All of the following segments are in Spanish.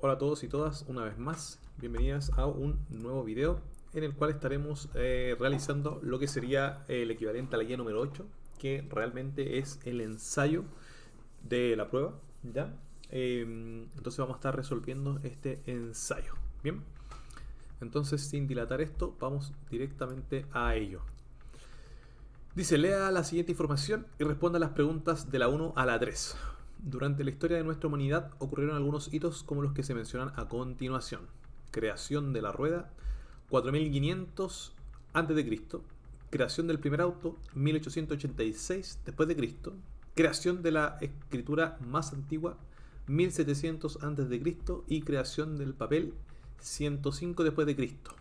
Hola a todos y todas, una vez más, bienvenidas a un nuevo video en el cual estaremos realizando lo que sería el equivalente a la guía número 8, que realmente es el ensayo de la prueba, ¿ya? Entonces vamos a estar resolviendo este ensayo, ¿bien? Entonces, sin dilatar esto, vamos directamente a ello. Dice, lea la siguiente información y responda a las preguntas de la 1 a la 3. Durante la historia de nuestra humanidad ocurrieron algunos hitos como los que se mencionan a continuación. Creación de la rueda, 4500 a.C. Creación del primer auto, 1886 después de Cristo. Creación de la escritura más antigua, 1700 a.C. y creación del papel, 105 después de Cristo.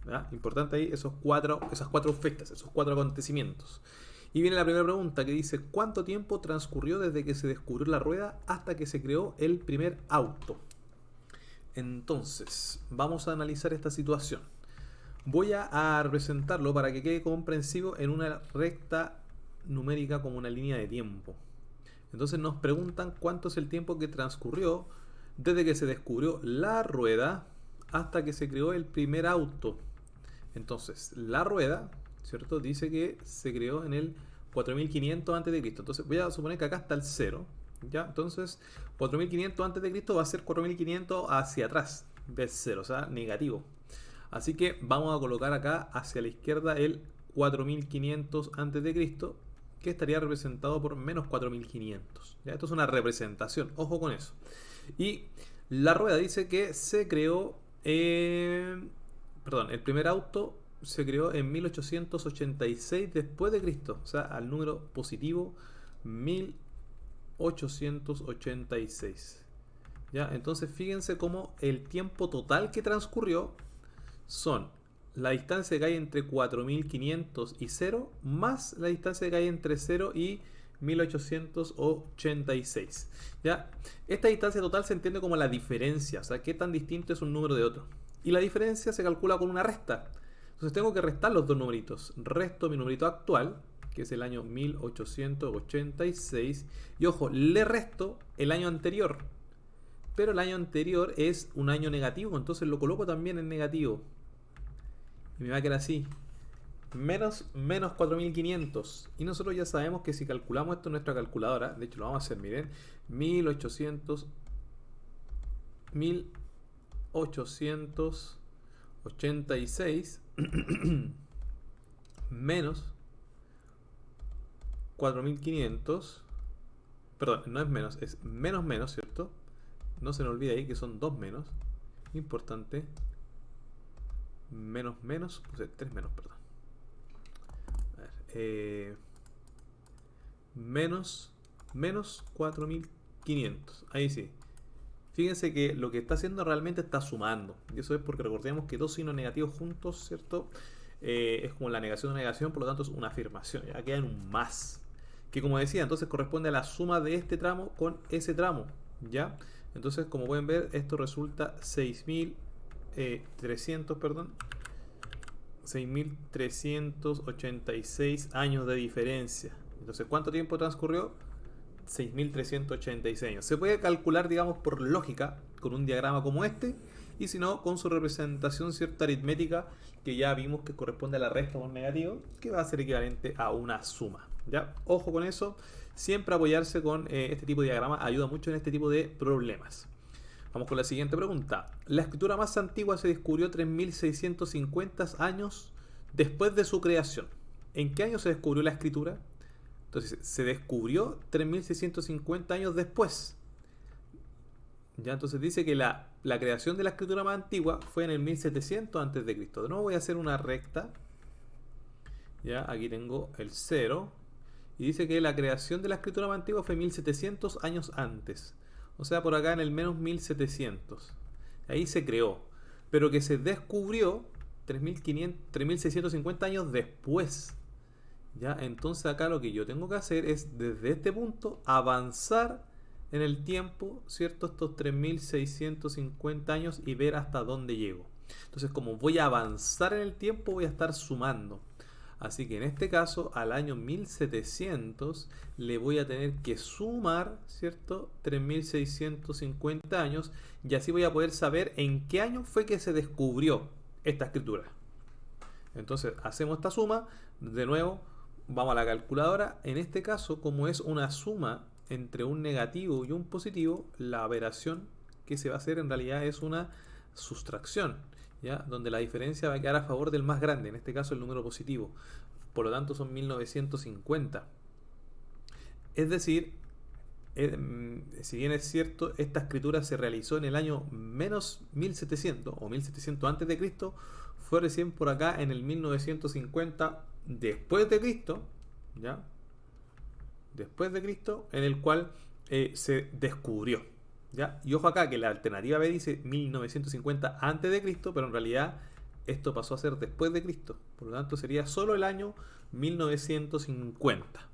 ¿Ya? Importante ahí esas cuatro fechas, esos cuatro acontecimientos. Y viene la primera pregunta que dice, ¿cuánto tiempo transcurrió desde que se descubrió la rueda hasta que se creó el primer auto? Entonces, vamos a analizar esta situación. Voy a representarlo para que quede comprensivo en una recta numérica como una línea de tiempo. Entonces nos preguntan cuánto es el tiempo que transcurrió desde que se descubrió la rueda hasta que se creó el primer auto. Entonces, la rueda, ¿cierto? Dice que se creó en el 4500 a.C. Entonces, voy a suponer que acá está el 0. ¿Ya? Entonces, 4500 a.C. va a ser 4500 hacia atrás del 0, o sea, negativo. Así que vamos a colocar acá hacia la izquierda el 4500 a.C., que estaría representado por menos 4500. ¿Ya? Esto es una representación, ojo con eso. Y la rueda dice que se creó... el primer auto se creó en 1886 después de Cristo, o sea, al número positivo 1886. ¿Ya? Entonces fíjense cómo el tiempo total que transcurrió son la distancia que hay entre 4500 y 0 más la distancia que hay entre 0 y 1886. ¿Ya? Esta distancia total se entiende como la diferencia, o sea, qué tan distinto es un número de otro. Y la diferencia se calcula con una resta. Entonces tengo que restar los dos numeritos. Resto mi numerito actual, que es el año 1886. Y ojo, le resto el año anterior. Pero el año anterior es un año negativo, entonces lo coloco también en negativo. Y me va a quedar así. Menos 4500. Y nosotros ya sabemos que si calculamos esto en nuestra calculadora, de hecho lo vamos a hacer, miren. 1886 menos 4500. Perdón, no es menos, es menos, ¿cierto? No se nos olvide ahí que son dos menos. Importante. Menos, puse 3 menos, perdón. A ver, menos 4500. Ahí sí. Fíjense que lo que está haciendo realmente está sumando. Y eso es porque recordemos que dos signos negativos juntos, ¿cierto? Es como la negación de una negación, por lo tanto es una afirmación. Ya queda en un más. Que como decía, entonces corresponde a la suma de este tramo con ese tramo. ¿Ya? Entonces, como pueden ver, esto resulta 6300, perdón. 6386 años de diferencia. Entonces, ¿cuánto tiempo transcurrió? 6386 años. Se puede calcular, digamos, por lógica, con un diagrama como este, y si no, con su representación cierta aritmética, que ya vimos que corresponde a la resta con negativo, que va a ser equivalente a una suma. ¿Ya? Ojo con eso, siempre apoyarse con este tipo de diagrama ayuda mucho en este tipo de problemas. Vamos con la siguiente pregunta. La escritura más antigua se descubrió 3650 años después de su creación. ¿En qué año se descubrió la escritura? Entonces, se descubrió 3650 años después. Ya, entonces dice que la creación de la escritura más antigua fue en el 1700 a.C. De nuevo voy a hacer una recta. Ya, aquí tengo el 0. Y dice que la creación de la escritura más antigua fue 1700 años antes. O sea, por acá en el menos 1700. Ahí se creó. Pero que se descubrió 3650 años después. ¿Ya? Entonces acá lo que yo tengo que hacer es desde este punto avanzar en el tiempo, ¿cierto? Estos 3650 años y ver hasta dónde llego. Entonces como voy a avanzar en el tiempo voy a estar sumando. Así que en este caso, al año 1700 le voy a tener que sumar, ¿cierto? 3650 años, y así voy a poder saber en qué año fue que se descubrió esta escritura. Entonces hacemos esta suma, de nuevo vamos a la calculadora. En este caso, como es una suma entre un negativo y un positivo, la operación que se va a hacer en realidad es una sustracción, ¿ya? Donde la diferencia va a quedar a favor del más grande, en este caso el número positivo. Por lo tanto son 1950. Es decir, si bien es cierto, esta escritura se realizó en el año menos 1700 o 1700 antes de Cristo, fue recién por acá en el 1950 después de Cristo, ¿ya? Después de Cristo, en el cual se descubrió, ¿ya? Y ojo acá que la alternativa B dice 1950 antes de Cristo, pero en realidad esto pasó a ser después de Cristo. Por lo tanto sería solo el año 1950.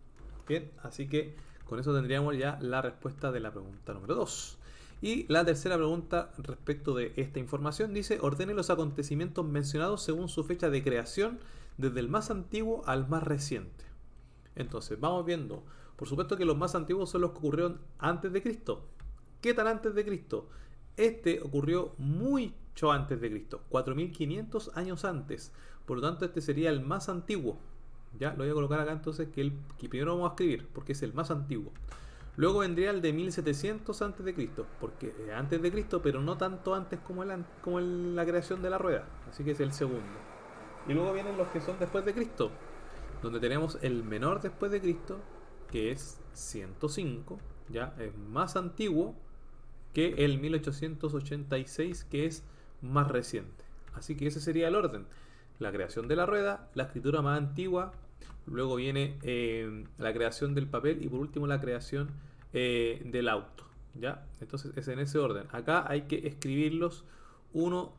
Bien, así que con eso tendríamos ya la respuesta de la pregunta número 2. Y la tercera pregunta respecto de esta información dice: ordene los acontecimientos mencionados según su fecha de creación, desde el más antiguo al más reciente. Entonces, vamos viendo. Por supuesto que los más antiguos son los que ocurrieron antes de Cristo. ¿Qué tan antes de Cristo? Este ocurrió mucho antes de Cristo, 4500 años antes. Por lo tanto, este sería el más antiguo. Ya, lo voy a colocar acá entonces, que primero vamos a escribir, porque es el más antiguo. Luego vendría el de 1700 antes de Cristo, porque es antes de Cristo, pero no tanto antes como la creación de la rueda. Así que es el segundo. Y luego vienen los que son después de Cristo, donde tenemos el menor después de Cristo, que es 105, ya es más antiguo que el 1886, que es más reciente. Así que ese sería el orden: la creación de la rueda, la escritura más antigua, luego viene la creación del papel y por último la creación del auto, ¿ya? Entonces es en ese orden. Acá hay que escribirlos uno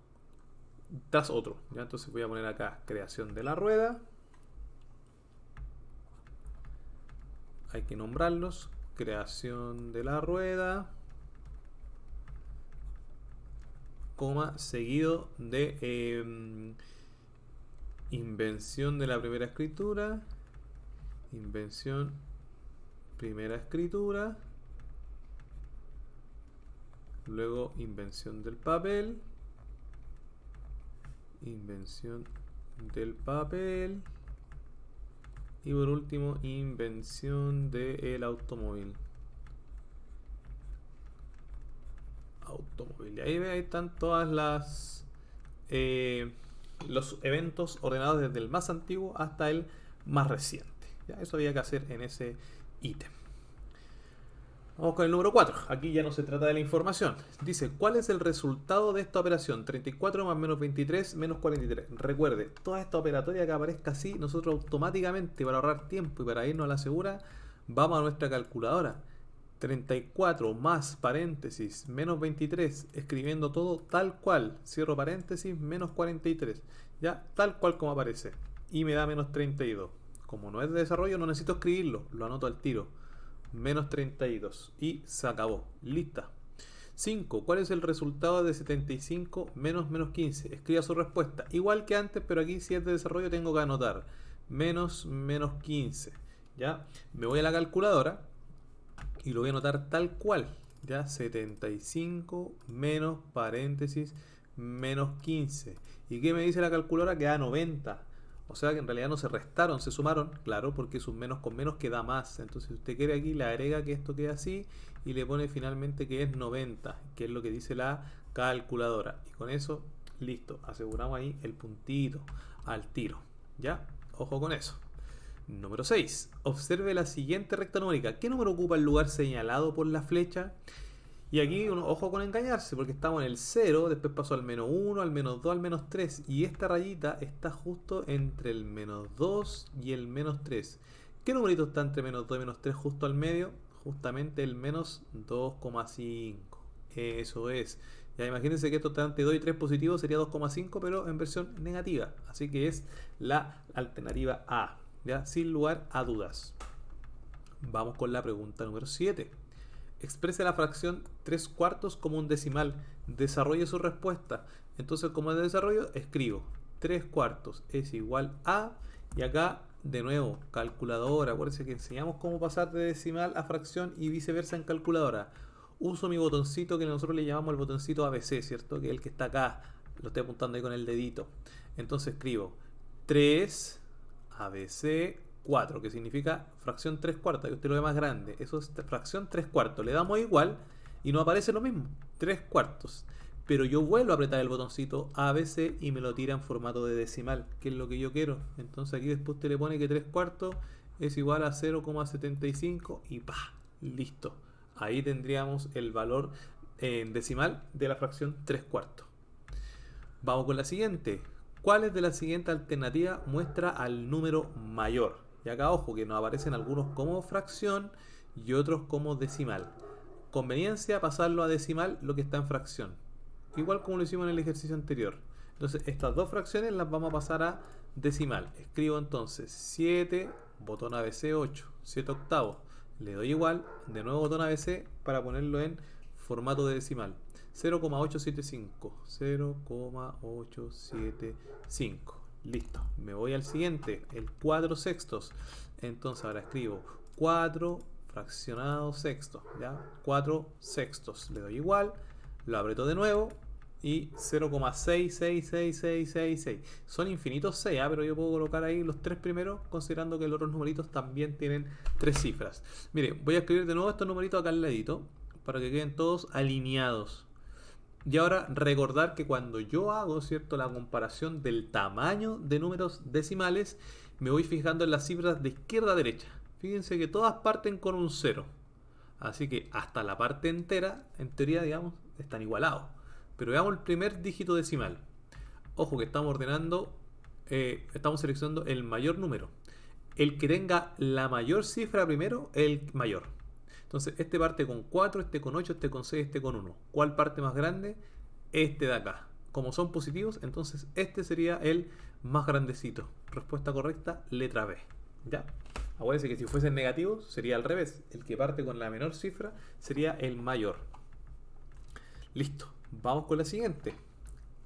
tras otro, ¿ya? Entonces voy a poner acá creación de la rueda, hay que nombrarlos: creación de la rueda, coma, seguido de invención de la primera escritura, invención primera escritura, luego invención del papel, invención del papel y por último invención del automóvil. Y ahí están todas los eventos ordenados desde el más antiguo hasta el más reciente. ¿Ya? Eso había que hacer en ese ítem. Vamos con el número 4. Aquí ya no se trata de la información. Dice: ¿cuál es el resultado de esta operación? 34 más menos 23 menos 43. Recuerde, toda esta operatoria que aparezca así, nosotros automáticamente, para ahorrar tiempo y para irnos a la segura, vamos a nuestra calculadora. 34 más paréntesis menos 23, escribiendo todo tal cual, cierro paréntesis, menos 43, ya, tal cual como aparece, y me da menos 32. Como no es de desarrollo, no necesito escribirlo, lo anoto al tiro, menos 32, y se acabó, lista. 5. ¿Cuál es el resultado de 75 menos 15? Escriba su respuesta, igual que antes, pero aquí si es de desarrollo tengo que anotar menos 15, ya. Me voy a la calculadora y lo voy a anotar tal cual, ya, 75 menos paréntesis menos 15. ¿Y qué me dice la calculadora? Que da 90. O sea que en realidad no se restaron, se sumaron, claro, porque es un menos con menos que da más. Entonces si usted quiere aquí, le agrega que esto quede así y le pone finalmente que es 90, que es lo que dice la calculadora. Y con eso, listo, aseguramos ahí el puntito al tiro, ¿ya? Ojo con eso. Número 6. Observe la siguiente recta numérica. ¿Qué número ocupa el lugar señalado por la flecha? Y aquí, ojo con engañarse, porque estamos en el 0, después pasó al menos 1, al menos 2, al menos 3. Y esta rayita está justo entre el menos 2 y el menos 3. ¿Qué numerito está entre menos 2 y menos 3 justo al medio? Justamente el menos 2,5. Eso es. Ya imagínense que esto está entre 2 y 3 positivo, sería 2,5, pero en versión negativa. Así que es la alternativa A. ¿Ya? Sin lugar a dudas. Vamos con la pregunta número 7. Exprese la fracción 3/4 como un decimal. Desarrolle su respuesta. Entonces, como es de desarrollo, escribo 3/4 es igual a, Y acá, de nuevo, calculadora. Acuérdense que enseñamos cómo pasar de decimal a fracción y viceversa en calculadora. Uso mi botoncito que nosotros le llamamos el botoncito ABC, ¿cierto? Que es el que está acá. Lo estoy apuntando ahí con el dedito. Entonces escribo 3 ABC 4, que significa fracción 3 cuartas, que usted lo ve más grande. Eso es fracción 3 cuartos. Le damos igual y nos aparece lo mismo, 3 cuartos. Pero yo vuelvo a apretar el botoncito ABC y me lo tira en formato de decimal, que es lo que yo quiero. Entonces aquí después usted le pone que 3 cuartos es igual a 0,75 y ¡pa! Listo. Ahí tendríamos el valor en decimal de la fracción 3 cuartos. Vamos con la siguiente. ¿Cuáles de las siguientes alternativas muestra al número mayor? Y acá ojo que nos aparecen algunos como fracción y otros como decimal. Conveniencia pasarlo a decimal lo que está en fracción. Igual como lo hicimos en el ejercicio anterior. Entonces estas dos fracciones las vamos a pasar a decimal. Escribo entonces 7, botón ABC 8, 7 octavos. Le doy igual, de nuevo botón ABC para ponerlo en formato de decimal. 0,875. 0,875. Listo. Me voy al siguiente, el 4 sextos. Entonces ahora escribo 4 fraccionado sextos. ¿Ya? 4 sextos. Le doy igual, lo aprieto de nuevo y 0,6666666. Son infinitos 6, pero yo puedo colocar ahí los tres primeros, considerando que los otros numeritos también tienen tres cifras. Mire, voy a escribir de nuevo estos numeritos acá al ladito para que queden todos alineados. Y ahora recordar que cuando yo hago, ¿cierto?, la comparación del tamaño de números decimales, me voy fijando en las cifras de izquierda a derecha. Fíjense que todas parten con un 0. Así que hasta la parte entera, en teoría, digamos, están igualados. Pero veamos el primer dígito decimal. Ojo que estamos ordenando, estamos seleccionando el mayor número. El que tenga la mayor cifra primero, el mayor. Entonces, este parte con 4, este con 8, este con 6, este con 1. ¿Cuál parte más grande? Este de acá. Como son positivos, entonces este sería el más grandecito. Respuesta correcta, letra B. ¿Ya? Acuérdense que si fuesen negativos, sería al revés. El que parte con la menor cifra sería el mayor. Listo. Vamos con la siguiente.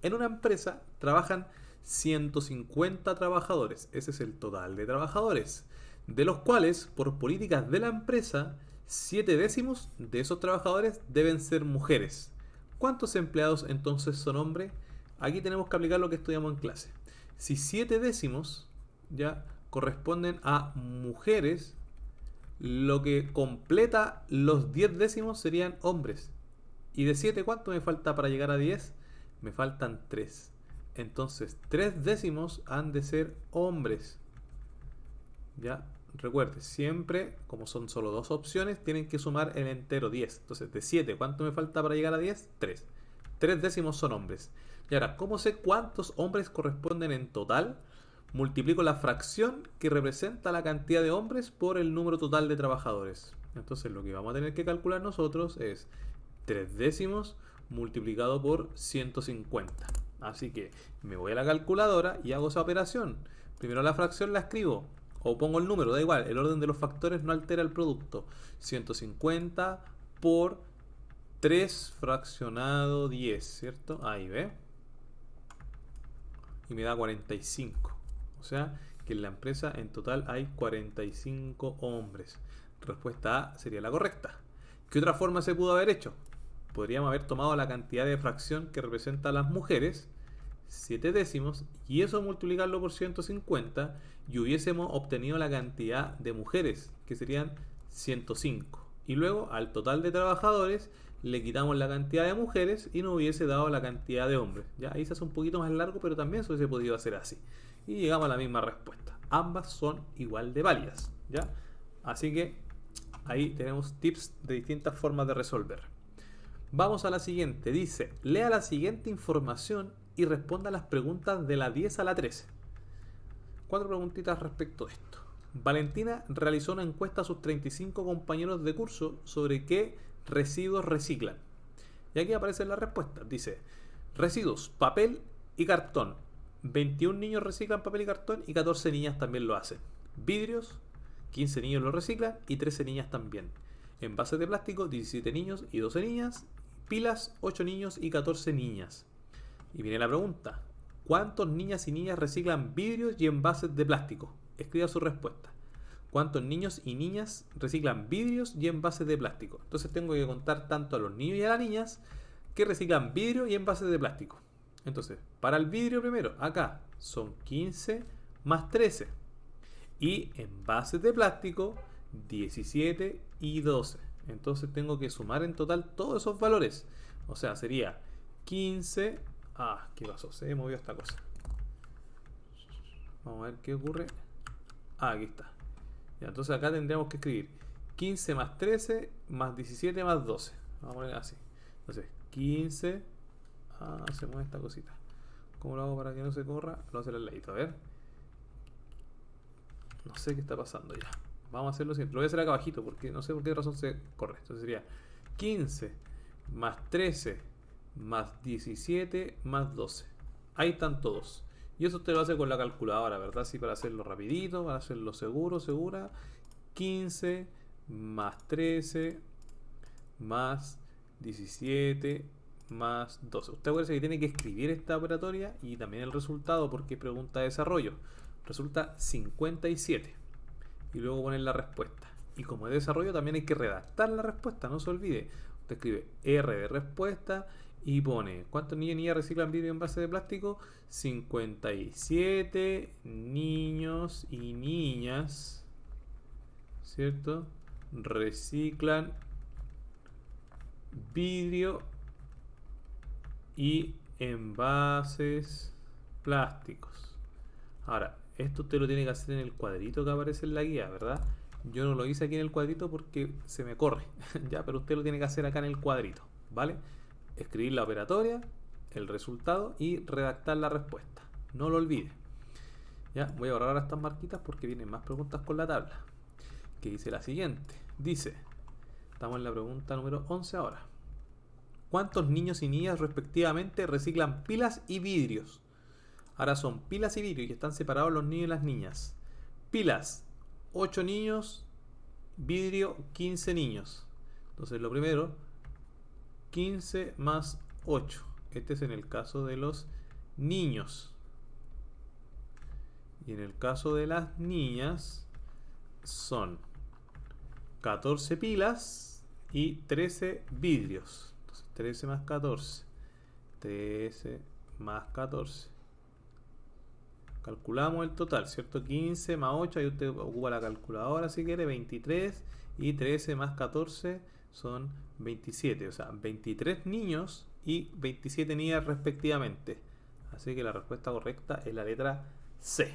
En una empresa trabajan 150 trabajadores. Ese es el total de trabajadores. De los cuales, por políticas de la empresa, 7 décimos de esos trabajadores deben ser mujeres. ¿Cuántos empleados entonces son hombres? Aquí tenemos que aplicar lo que estudiamos en clase. Si 7 décimos ya corresponden a mujeres, lo que completa los 10 décimos serían hombres. Y de 7, ¿cuánto me falta para llegar a 10? Me faltan 3. Entonces, 3 décimos han de ser hombres. ¿Ya? Recuerde, siempre, como son solo dos opciones, tienen que sumar el entero 10. Entonces, de 7, ¿cuánto me falta para llegar a 10? 3. 3 décimos son hombres. Y ahora, ¿cómo sé cuántos hombres corresponden en total? Multiplico la fracción que representa la cantidad de hombres por el número total de trabajadores. Entonces, lo que vamos a tener que calcular nosotros es 3 décimos multiplicado por 150. Así que me voy a la calculadora y hago esa operación. Primero la fracción la escribo o pongo el número, da igual, el orden de los factores no altera el producto. 150 por 3 fraccionado 10, ¿cierto? Ahí ve. Y me da 45. O sea que en la empresa en total hay 45 hombres. Respuesta A sería la correcta. ¿Qué otra forma se pudo haber hecho? Podríamos haber tomado la cantidad de fracción que representa a las mujeres, 7 décimos, y eso multiplicarlo por 150 y hubiésemos obtenido la cantidad de mujeres, que serían 105. Y luego al total de trabajadores le quitamos la cantidad de mujeres y nos hubiese dado la cantidad de hombres. Ya ahí se hace un poquito más largo, pero también se hubiese podido hacer así. Y llegamos a la misma respuesta. Ambas son igual de válidas. ¿Ya? Así que ahí tenemos tips de distintas formas de resolver. Vamos a la siguiente. Dice, lea la siguiente información y responda las preguntas de la 10 a la 13. 4 preguntitas respecto a esto. Valentina realizó una encuesta a sus 35 compañeros de curso sobre qué residuos reciclan. Y aquí aparecen las respuestas. Dice, residuos, papel y cartón. 21 niños reciclan papel y cartón y 14 niñas también lo hacen. Vidrios, 15 niños lo reciclan y 13 niñas también. Envases de plástico, 17 niños y 12 niñas. Pilas, 8 niños y 14 niñas. Y viene la pregunta, ¿Cuántos niñas y niñas reciclan vidrios y envases de plástico? Escriba su respuesta. ¿Cuántos niños y niñas reciclan vidrios y envases de plástico? Entonces tengo que contar tanto a los niños y a las niñas que reciclan vidrio y envases de plástico. Entonces, para el vidrio primero, acá son 15 más 13. Y envases de plástico, 17 y 12. Entonces tengo que sumar en total todos esos valores. O sea, sería 15. ¿Qué pasó? Se movió esta cosa. Vamos a ver qué ocurre. Aquí está. Ya, entonces acá tendríamos que escribir 15 más 13 más 17 más 12. Vamos a poner así. Entonces, 15. Se mueve esta cosita. ¿Cómo lo hago para que no se corra? Lo voy a hacer al ladito, a ver. No sé qué está pasando ya. Vamos a hacerlo siempre. Lo voy a hacer acá abajito porque no sé por qué razón se corre. Entonces sería 15 más 13 más 17 más 12. Ahí están todos. Y eso usted lo hace con la calculadora, ¿verdad? Sí, para hacerlo rapidito, para hacerlo segura. 15 más 13 más 17 más 12. Usted acuérdese que tiene que escribir esta operatoria y también el resultado porque es pregunta de desarrollo. Resulta 57. Y luego poner la respuesta. Y como es desarrollo también hay que redactar la respuesta, no se olvide. Usted escribe R de respuesta y pone ¿cuántos niños y niñas reciclan vidrio en envase de plástico? 57 niños y niñas, ¿cierto? Reciclan vidrio y envases plásticos. Ahora, esto usted lo tiene que hacer en el cuadrito que aparece en la guía, ¿verdad? Yo no lo hice aquí en el cuadrito porque se me corre, ya, pero usted lo tiene que hacer acá en el cuadrito, ¿vale? Escribir la operatoria, el resultado y redactar la respuesta. No lo olvide. Ya, voy a borrar estas marquitas porque vienen más preguntas con la tabla. Que dice la siguiente. Dice, estamos en la pregunta número 11 ahora. ¿Cuántos niños y niñas respectivamente reciclan pilas y vidrios? Ahora son pilas y vidrios y están separados los niños y las niñas. Pilas, 8 niños, vidrio, 15 niños. Entonces lo primero, 15 más 8. Este es en el caso de los niños. Y en el caso de las niñas son 14 pilas y 13 vidrios. Entonces 13 más 14. 13 más 14. Calculamos el total, ¿cierto? 15 más 8, ahí usted ocupa la calculadora si quiere, 23. Y 13 más 14 son 27. O sea, 23 niños y 27 niñas respectivamente. Así que la respuesta correcta es la letra C.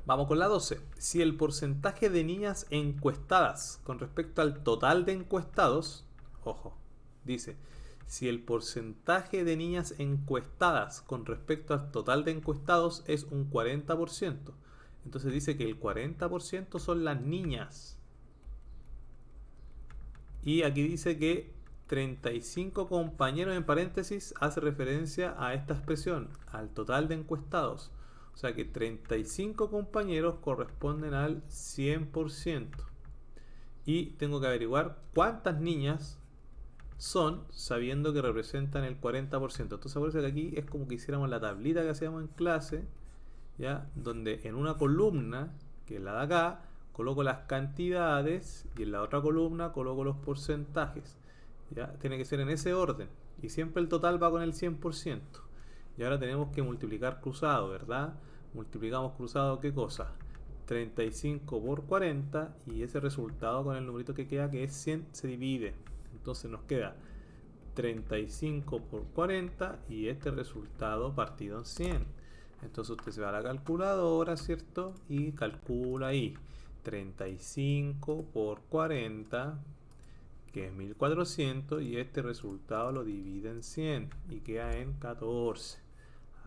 Vamos con la 12. Si el porcentaje de niñas encuestadas con respecto al total de encuestados, ojo, dice, si el porcentaje de niñas encuestadas con respecto al total de encuestados es un 40%, entonces dice que el 40% son las niñas. Y aquí dice que 35 compañeros en paréntesis hace referencia a esta expresión, al total de encuestados. O sea que 35 compañeros corresponden al 100%. Y tengo que averiguar cuántas niñas son, sabiendo que representan el 40%. Entonces acuérdense que aquí es como que hiciéramos la tablita que hacíamos en clase, ¿ya? Donde en una columna, que es la de acá, coloco las cantidades y en la otra columna coloco los porcentajes. ¿Ya? Tiene que ser en ese orden. Y siempre el total va con el 100%. Y ahora tenemos que multiplicar cruzado, ¿verdad? Multiplicamos cruzado, ¿qué cosa? 35 por 40 y ese resultado con el numerito que queda, que es 100, se divide. Entonces nos queda 35 por 40 y este resultado partido en 100. Entonces usted se va a la calculadora, ¿cierto? Y calcula ahí 35 por 40, que es 1400, y este resultado lo divide en 100 y queda en 14.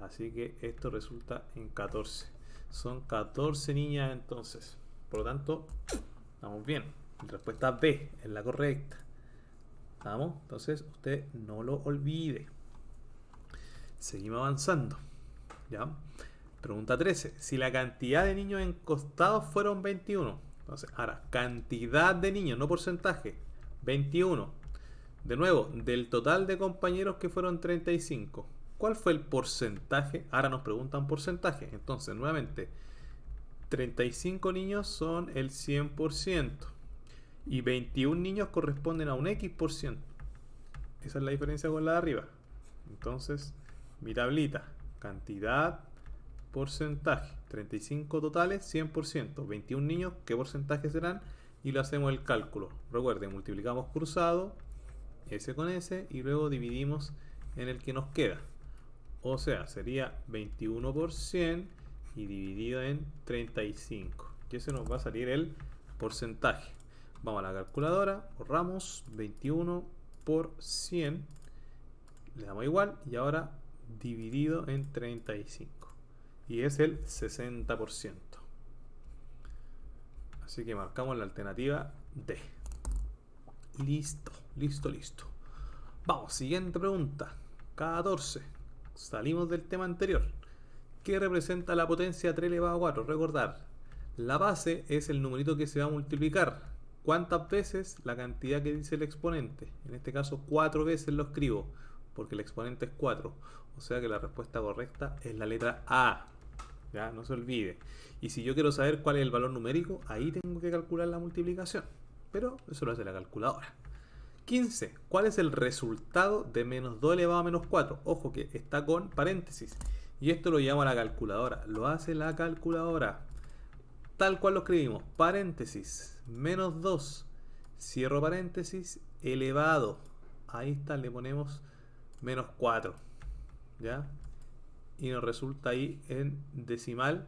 Así que esto resulta en 14. Son 14 niñas entonces. Por lo tanto, estamos bien. La respuesta B es la correcta. ¿Vamos? Entonces usted no lo olvide. Seguimos avanzando. ¿Ya? Pregunta 13. Si la cantidad de niños encostados fueron 21. Entonces, ahora, cantidad de niños, no porcentaje. 21. De nuevo, del total de compañeros que fueron 35. ¿Cuál fue el porcentaje? Ahora nos preguntan porcentaje. Entonces, nuevamente, 35 niños son el 100% y 21 niños corresponden a un X%. Esa es la diferencia con la de arriba. Entonces, mi tablita, cantidad, porcentaje, 35 totales, 100%, 21 niños, ¿qué porcentaje serán? Y lo hacemos el cálculo. Recuerden, multiplicamos cruzado, S con S, y luego dividimos en el que nos queda. O sea, sería 21 por 100 y dividido en 35. Y ese nos va a salir el porcentaje. Vamos a la calculadora, borramos 21 por 100, le damos igual y ahora dividido en 35. Y es el 60%. Así que marcamos la alternativa D. Listo, listo, listo. Vamos, siguiente pregunta. 14. Salimos del tema anterior. ¿Qué representa la potencia 3 elevado a 4? Recordar, la base es el numerito que se va a multiplicar. ¿Cuántas veces? La cantidad que dice el exponente. En este caso 4 veces lo escribo, porque el exponente es 4. O sea que la respuesta correcta es la letra A. Ya, no se olvide. Y si yo quiero saber cuál es el valor numérico, ahí tengo que calcular la multiplicación. Pero eso lo hace la calculadora. 15. ¿Cuál es el resultado de menos 2 elevado a menos 4? Ojo que está con paréntesis. Y esto lo llamo a la calculadora. Lo hace la calculadora. Tal cual lo escribimos. Paréntesis. Menos 2. Cierro paréntesis. Elevado. Ahí está, le ponemos menos 4. ¿Ya? Y nos resulta ahí en decimal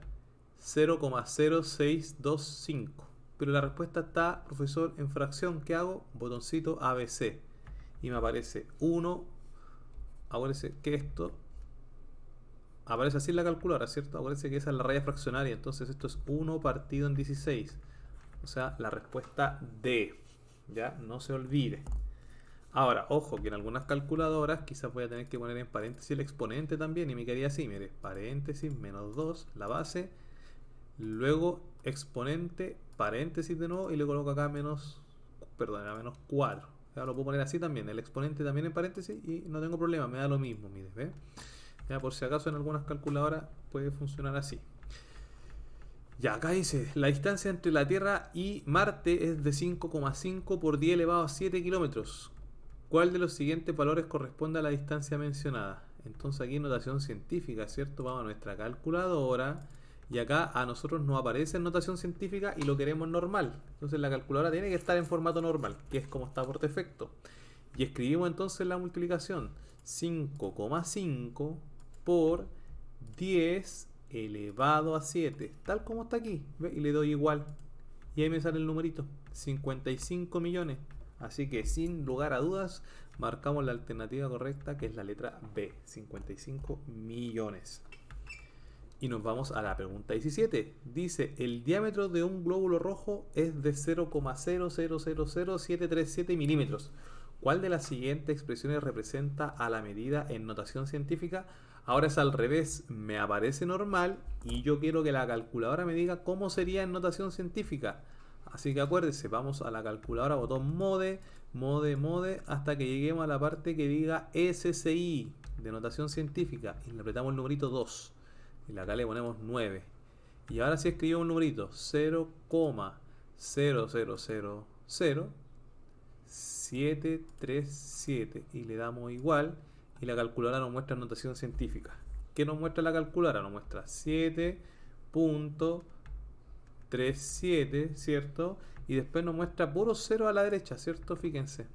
0,0625. Pero la respuesta está, profesor, en fracción. ¿Qué hago? Botoncito ABC. Y me aparece 1. Acuérdense que esto aparece así en la calculadora, ¿cierto? Acuérdense que esa es la raya fraccionaria. Entonces esto es 1 partido en 16. O sea, la respuesta D. Ya, no se olvide. Ahora, ojo, que en algunas calculadoras quizás voy a tener que poner en paréntesis el exponente también. Y me quedaría así, mire, paréntesis, menos 2, la base. Luego exponente, paréntesis de nuevo y le coloco acá menos 4. Ya lo puedo poner así también, el exponente también en paréntesis y no tengo problema, me da lo mismo, mire, ¿ve? Ya por si acaso en algunas calculadoras puede funcionar así. Ya, acá dice, la distancia entre la Tierra y Marte es de 5,5 por 10 elevado a 7 kilómetros. ¿Cuál de los siguientes valores corresponde a la distancia mencionada? Entonces aquí notación científica, ¿cierto? Vamos a nuestra calculadora. Y acá a nosotros nos aparece en notación científica y lo queremos normal. Entonces la calculadora tiene que estar en formato normal, que es como está por defecto. Y escribimos entonces la multiplicación. 5,5 por 10 elevado a 7. Tal como está aquí. ¿Ve? Y le doy igual. Y ahí me sale el numerito. 55 millones. Así que sin lugar a dudas marcamos la alternativa correcta, que es la letra B. 55 millones. Y nos vamos a la pregunta 17. Dice, el diámetro de un glóbulo rojo es de 0,0000737 milímetros. ¿Cuál de las siguientes expresiones representa a la medida en notación científica? Ahora es al revés, me aparece normal y yo quiero que la calculadora me diga cómo sería en notación científica. Así que acuérdese, vamos a la calculadora, botón mode, hasta que lleguemos a la parte que diga SCI, de notación científica, y le apretamos el numerito 2. Y acá le ponemos 9. Y ahora sí escribimos un numerito 0,0000737 y le damos igual y la calculadora nos muestra notación científica. ¿Qué nos muestra la calculadora? Nos muestra 7,37, ¿cierto? Y después nos muestra puros ceros a la derecha, ¿cierto? Fíjense.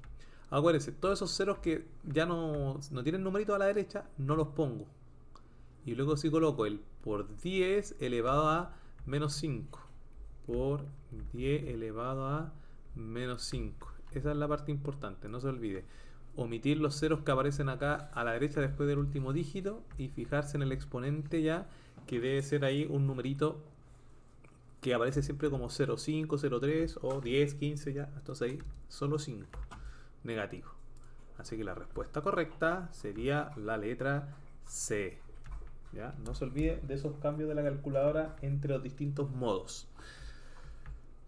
Acuérdense, todos esos ceros que ya no tienen numerito a la derecha, no los pongo. Y luego si coloco el por 10 elevado a menos 5. Por 10 elevado a menos 5. Esa es la parte importante, no se olvide. Omitir los ceros que aparecen acá a la derecha después del último dígito y fijarse en el exponente ya, que debe ser ahí un numerito que aparece siempre como 0,5, 0,3 o 10, 15 ya. Entonces ahí solo 5. Negativo. Así que la respuesta correcta sería la letra C. ¿Ya? No se olvide de esos cambios de la calculadora entre los distintos modos.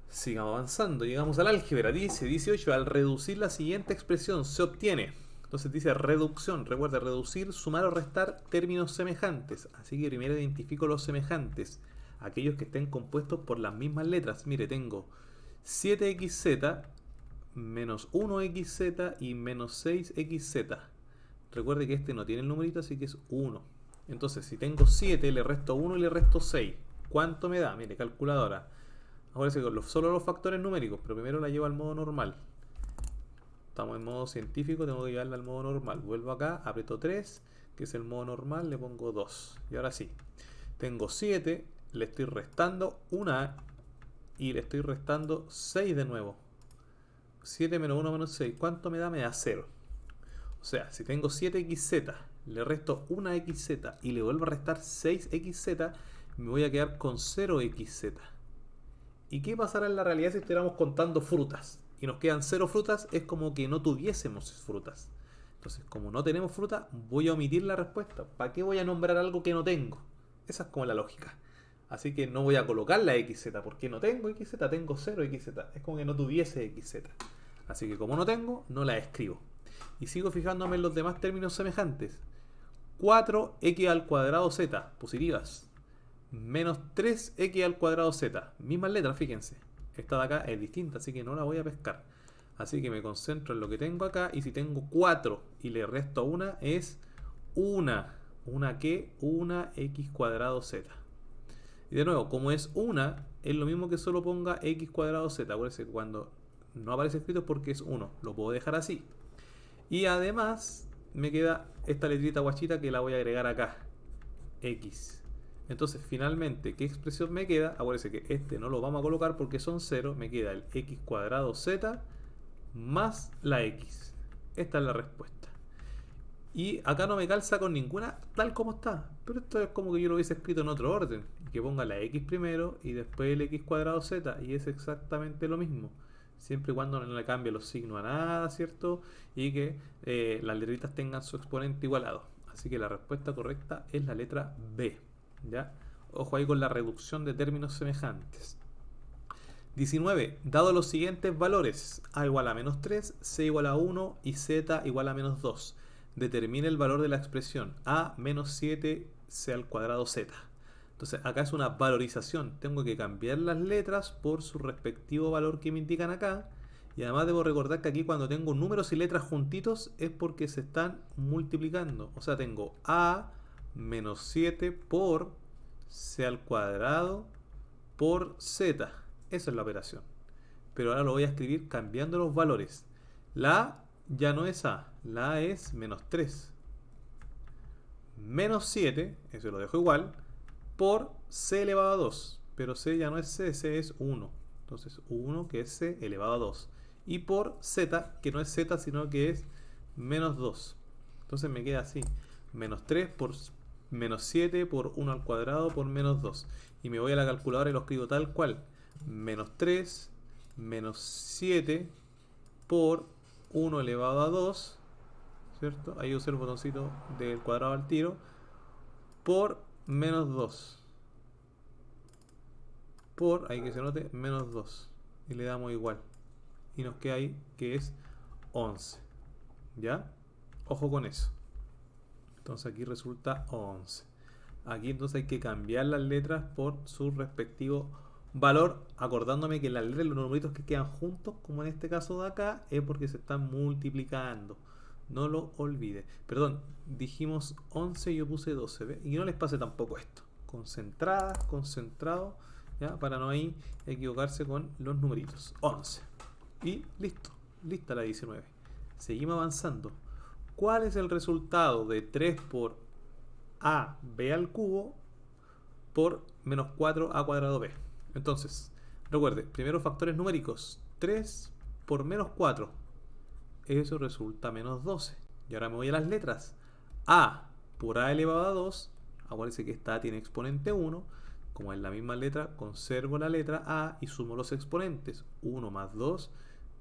Sigamos avanzando, llegamos al álgebra. Dice 18, al reducir la siguiente expresión se obtiene Entonces dice reducción. Recuerda, reducir, sumar o restar términos semejantes. Así que primero identifico los semejantes. Aquellos que estén compuestos por las mismas letras. Mire, tengo 7xz menos 1xz y menos 6xz. Recuerde que este no tiene el numerito, así que es 1. Entonces, si tengo 7, le resto 1 y le resto 6. ¿Cuánto me da? Mire, calculadora. Ahora sí, solo los factores numéricos, pero primero la llevo al modo normal. Estamos en modo científico, tengo que llevarla al modo normal. Vuelvo acá, aprieto 3, que es el modo normal, le pongo 2. Y ahora sí, tengo 7, le estoy restando 1 y le estoy restando 6 de nuevo. 7 menos 1 menos 6, ¿cuánto me da? Me da 0. O sea, si tengo 7xz, le resto 1xz y le vuelvo a restar 6xz, me voy a quedar con 0xz. ¿Y qué pasará en la realidad si estuviéramos contando frutas? Y nos quedan 0 frutas, es como que no tuviésemos frutas. Entonces, como no tenemos fruta, voy a omitir la respuesta. ¿Para qué voy a nombrar algo que no tengo? Esa es como la lógica. Así que no voy a colocar la xz, porque no tengo xz, tengo 0xz. Es como que no tuviese xz. Así que como no tengo, no la escribo. Y sigo fijándome en los demás términos semejantes. 4x al cuadrado z, positivas. Menos 3x al cuadrado z. Mismas letras, fíjense. Esta de acá es distinta, así que no la voy a pescar. Así que me concentro en lo que tengo acá. Y si tengo 4 y le resto 1, es 1. ¿Una qué? 1x cuadrado z. Y de nuevo, como es 1, es lo mismo que solo ponga x cuadrado z. Acuérdense que cuando no aparece escrito es porque es 1. Lo puedo dejar así. Y además me queda esta letrita guachita que la voy a agregar acá. X. Entonces, finalmente, ¿qué expresión me queda? Acuérdense que este no lo vamos a colocar porque son 0. Me queda el x cuadrado z más la x. Esta es la respuesta. Y acá no me calza con ninguna tal como está. Pero esto es como que yo lo hubiese escrito en otro orden. Que ponga la x primero y después el x cuadrado z. Y es exactamente lo mismo. Siempre y cuando no le cambie los signos a nada, ¿cierto? Y que las letritas tengan su exponente igualado. Así que la respuesta correcta es la letra B. ¿Ya? Ojo ahí con la reducción de términos semejantes. 19. Dado los siguientes valores, a igual a menos 3, c igual a 1 y z igual a menos 2, determine el valor de la expresión a menos 7 c al cuadrado z. Entonces acá es una valorización. Tengo que cambiar las letras por su respectivo valor que me indican acá. Y además debo recordar que aquí cuando tengo números y letras juntitos es porque se están multiplicando. O sea, tengo a menos 7 por c al cuadrado por z. Esa es la operación. Pero ahora lo voy a escribir cambiando los valores. La a ya no es a. La a es menos 3. Menos 7, eso lo dejo igual, por c elevado a 2. Pero c ya no es c, c es 1. Entonces 1 que es c elevado a 2. Y por z, que no es z, sino que es menos 2. Entonces me queda así. Menos 3 por menos 7 por 1 al cuadrado por menos 2. Y me voy a la calculadora y lo escribo tal cual. Menos 3 menos 7 por 1 elevado a 2. ¿Cierto? Ahí usé el botoncito del cuadrado al tiro. Por menos 2. Por, ahí que se note, menos 2. Y le damos igual. Y nos queda ahí que es 11. ¿Ya? Ojo con eso. Entonces aquí resulta 11. Aquí entonces hay que cambiar las letras por su respectivo valor, acordándome que las letras y los numeritos que quedan juntos, como en este caso de acá, es porque se están multiplicando. No lo olvide. Perdón, dijimos 11 y yo puse 12. ¿Ve? Y no les pase tampoco esto. Concentradas, concentrado, ¿ya? Para no ahí equivocarse con los numeritos. 11. Y listo. Lista la 19. Seguimos avanzando. ¿Cuál es el resultado de 3 por ab al cubo por menos 4a cuadrado b? Entonces, recuerde, primero factores numéricos. 3 por menos 4. Eso resulta menos 12. Y ahora me voy a las letras. A por a elevado a 2. Acuérdense que esta a tiene exponente 1. Como es la misma letra, conservo la letra a y sumo los exponentes. 1 más 2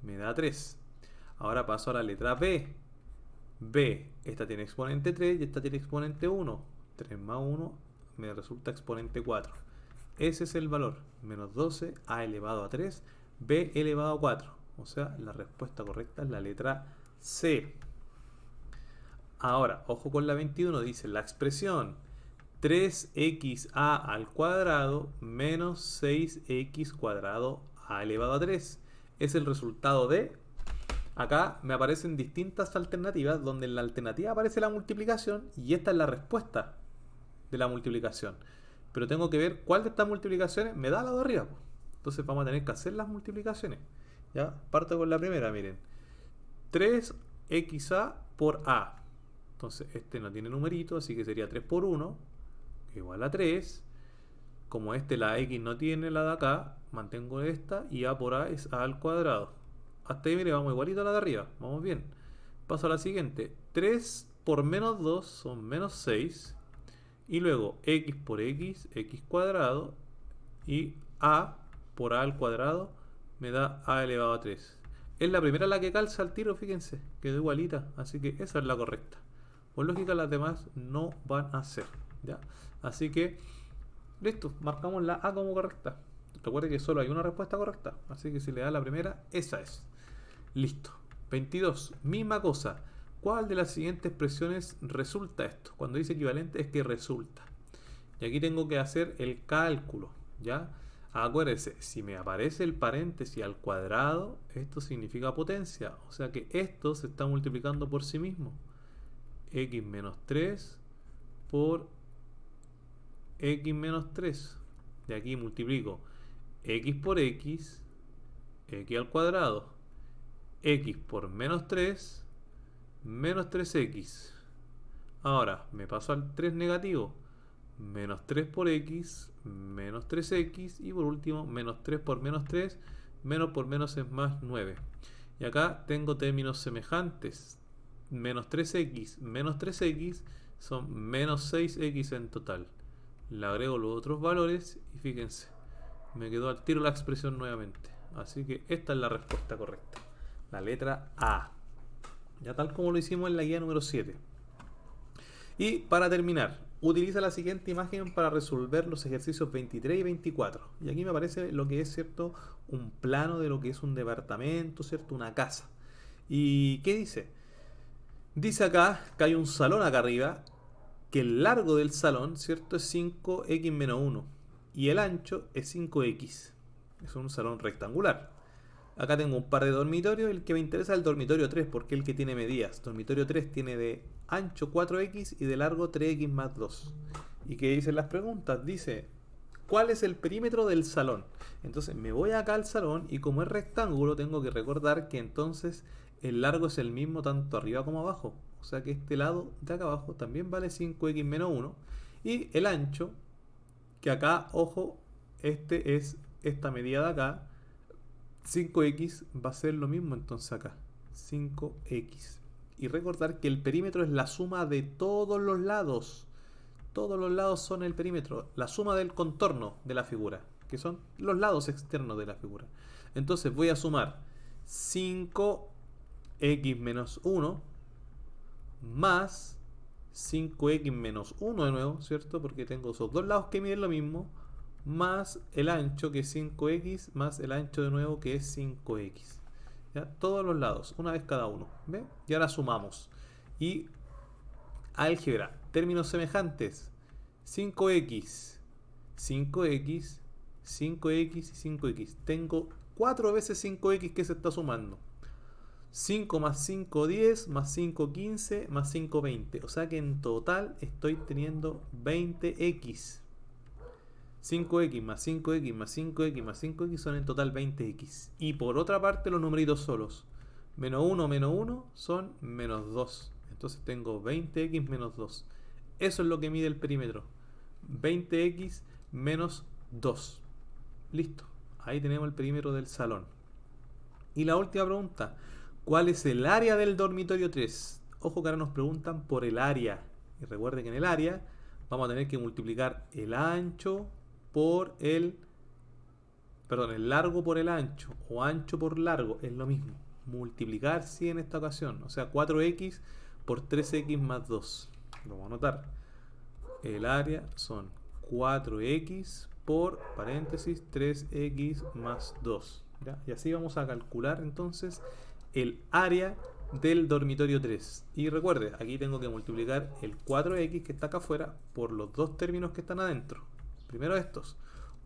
me da 3. Ahora paso a la letra b. B, esta tiene exponente 3 y esta tiene exponente 1. 3 más 1 me resulta exponente 4. Ese es el valor. Menos 12, a elevado a 3, b elevado a 4. O sea, la respuesta correcta es la letra C. Ahora, ojo con la 21, dice la expresión 3xa al cuadrado menos 6x cuadrado a elevado a 3 es el resultado de... Acá me aparecen distintas alternativas donde en la alternativa aparece la multiplicación y esta es la respuesta de la multiplicación. Pero tengo que ver cuál de estas multiplicaciones me da la de arriba. Entonces vamos a tener que hacer las multiplicaciones. ¿Ya? Parto con la primera, miren. 3xa por a. Entonces este no tiene numerito, así que sería 3 por 1 igual a 3. Como la x no tiene la de acá, mantengo esta y a por a es a al cuadrado. Hasta ahí, mire, vamos igualito a la de arriba. Vamos bien. Paso a la siguiente. 3 por menos 2 son menos 6. Y luego x por x, x cuadrado. Y a por a al cuadrado me da a elevado a 3. Es la primera la que calza al tiro, fíjense. Quedó igualita. Así que esa es la correcta. Por lógica las demás no van a ser. ¿Ya? Así que, listo. Marcamos la a como correcta. Recuerde que solo hay una respuesta correcta. Así que si le da la primera, esa es. Listo. 22. Misma cosa. ¿Cuál de las siguientes expresiones resulta esto? Cuando dice equivalente es que resulta. Y aquí tengo que hacer el cálculo. ¿Ya? Acuérdense, si me aparece el paréntesis al cuadrado, esto significa potencia. O sea que esto se está multiplicando por sí mismo. X menos 3 por x menos 3. De aquí multiplico x por x, x al cuadrado. X por menos 3, menos 3x. Ahora me paso al 3 negativo. Menos 3 por x, menos 3x. Y por último, menos 3 por menos 3. Menos por menos es más 9. Y acá tengo términos semejantes. Menos 3x, menos 3x son menos 6x en total. Le agrego los otros valores y fíjense, me quedó al tiro la expresión nuevamente. Así que esta es la respuesta correcta. La letra A. Ya tal como lo hicimos en la guía número 7. Y para terminar, utiliza la siguiente imagen para resolver los ejercicios 23 y 24. Y aquí me aparece lo que es, ¿cierto?, un plano de lo que es un departamento, ¿cierto?, una casa. ¿Y qué dice? Dice acá que hay un salón acá arriba, que el largo del salón, ¿cierto?, es 5x menos 1 y el ancho es 5x. Es un salón rectangular. Acá tengo un par de dormitorios. El que me interesa es el dormitorio 3 porque es el que tiene medidas. Dormitorio 3 tiene de ancho 4x y de largo 3x más 2. ¿Y qué dicen las preguntas? Dice, ¿cuál es el perímetro del salón? Entonces me voy acá al salón y como es rectángulo tengo que recordar que entonces el largo es el mismo tanto arriba como abajo. O sea que este lado de acá abajo también vale 5x menos 1. Y el ancho, que acá, ojo, este es esta medida de acá. 5x va a ser lo mismo entonces acá. 5x. Y recordar que el perímetro es la suma de todos los lados. Todos los lados son el perímetro. La suma del contorno de la figura, que son los lados externos de la figura. Entonces voy a sumar 5x menos 1 más 5x menos 1 de nuevo, ¿cierto? Porque tengo esos dos lados que miden lo mismo, más el ancho que es 5x, más el ancho de nuevo que es 5x. ¿Ya? Todos los lados, una vez cada uno. ¿Ve? Y ahora sumamos. Y álgebra, términos semejantes. 5x, 5x, 5x y 5x. Tengo 4 veces 5x que se está sumando. 5 más 5, 10, más 5, 15, más 5, 20. O sea que en total estoy teniendo 20x. 5x más 5x más 5x más 5x son en total 20x. Y por otra parte los numeritos solos. Menos 1 son menos 2. Entonces tengo 20x menos 2. Eso es lo que mide el perímetro. 20x menos 2. Listo. Ahí tenemos el perímetro del salón. Y la última pregunta. ¿Cuál es el área del dormitorio 3? Ojo que ahora nos preguntan por el área. Y recuerden que en el área vamos a tener que multiplicar el ancho por el largo por el ancho, o ancho por largo, es lo mismo. Multiplicar sí en esta ocasión, o sea 4x por 3x más 2. Lo vamos a anotar. El área son 4x por paréntesis 3x más 2. ¿Ya? Y así vamos a calcular entonces el área del dormitorio 3. Y recuerde, aquí tengo que multiplicar el 4x que está acá afuera por los dos términos que están adentro. Primero estos.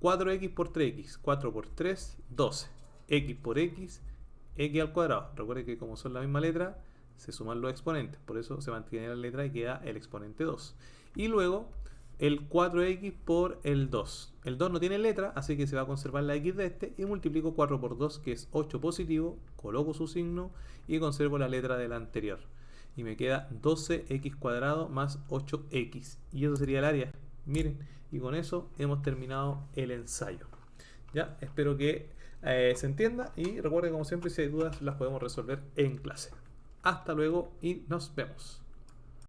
4x por 3x. 4 por 3, 12. X por x, x al cuadrado. Recuerde que como son la misma letra, se suman los exponentes. Por eso se mantiene la letra y queda el exponente 2. Y luego el 4x por el 2. El 2 no tiene letra, así que se va a conservar la x de este. Y multiplico 4 por 2, que es 8 positivo. Coloco su signo y conservo la letra del anterior. Y me queda 12x cuadrado más 8x. Y eso sería el área. Miren, y con eso hemos terminado el ensayo. Ya, espero que se entienda. Y recuerden, como siempre, si hay dudas, las podemos resolver en clase. Hasta luego y nos vemos.